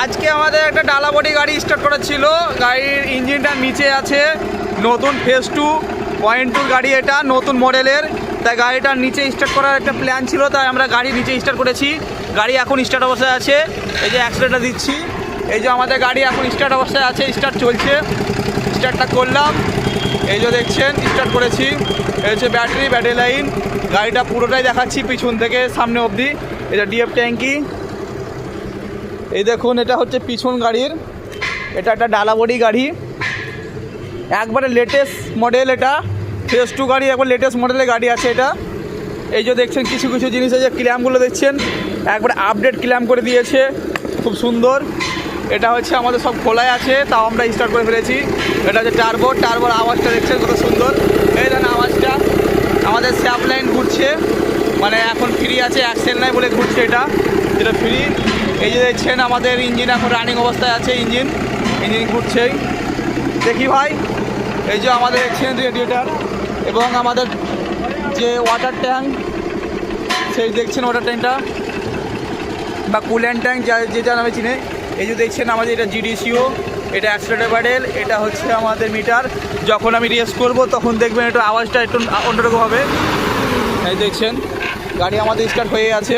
আজকে আমাদের একটা ডালা বডি গাড়ি স্টার্ট করা ছিল। গাড়ির ইঞ্জিনটা নিচে আছে, নতুন ফেজ 2.2 গাড়ি, এটা নতুন মডেলের। তাই গাড়িটার নিচে স্টার্ট করার একটা প্ল্যান ছিল, তাই আমরা গাড়ি নিচে স্টার্ট করেছি। গাড়ি এখন স্টার্ট অবস্থায় আছে, এই যে অ্যাক্সিলেটর দিচ্ছি। এই যে আমাদের গাড়ি এখন স্টার্ট অবস্থায় আছে, স্টার্ট চলছে। স্টার্টটা করলাম, এই যে দেখছেন স্টার্ট করেছি। এই হচ্ছে ব্যাটারি লাইন। গাড়িটা পুরোটাই দেখাচ্ছি পিছন থেকে সামনে অবধি। এটা ডিএফ ট্যাঙ্কি। এই দেখুন, এটা হচ্ছে পিছন গাড়ির, এটা একটা ডালা বডি গাড়ি, একবারে লেটেস্ট মডেল। এটা ফেজ 2 গাড়ি, একবার লেটেস্ট মডেলের গাড়ি আছে এটা। এই যে দেখছেন কিছু কিছু জিনিস, এই যে ক্ল্যাম্পগুলো দেখছেন একবারে আপডেট ক্ল্যাম্প করে দিয়েছে, খুব সুন্দর। এটা হচ্ছে আমাদের সব খোলাই আছে, তাও আমরা স্টার্ট করে ফেলেছি। এটা হচ্ছে টার্বোর আওয়াজটা দেখছেন কত সুন্দর। এই দেন আওয়াজটা। আমাদের স্যাপ লাইন ঘুরছে, মানে এখন ফ্রি আছে, অ্যাক্সেল নাই বলে ঘুরছে এটা, যেটা ফ্রি। এই যে দেখছেন আমাদের ইঞ্জিন এখন রানিং অবস্থায় আছে, ইঞ্জিন ঘুরছেই। দেখি ভাই, এই যে আমাদের দেখছেন রেডিয়েটার এবং আমাদের যে ওয়াটার ট্যাঙ্ক, সেই দেখছেন ওয়াটার ট্যাঙ্কটা বা কুল্যান্ট ট্যাঙ্ক, যে যা নামে চিনে। এই যে দেখছেন আমাদের এটা জিডিসিও, এটা অ্যাক্সিলারেটর প্যাডেল, এটা হচ্ছে আমাদের মিটার। যখন আমি রেস করব তখন দেখবেন একটু আওয়াজটা একটু অন্যরকম হবে। এই দেখছেন গাড়ি আমাদের স্টার্ট হয়ে আছে।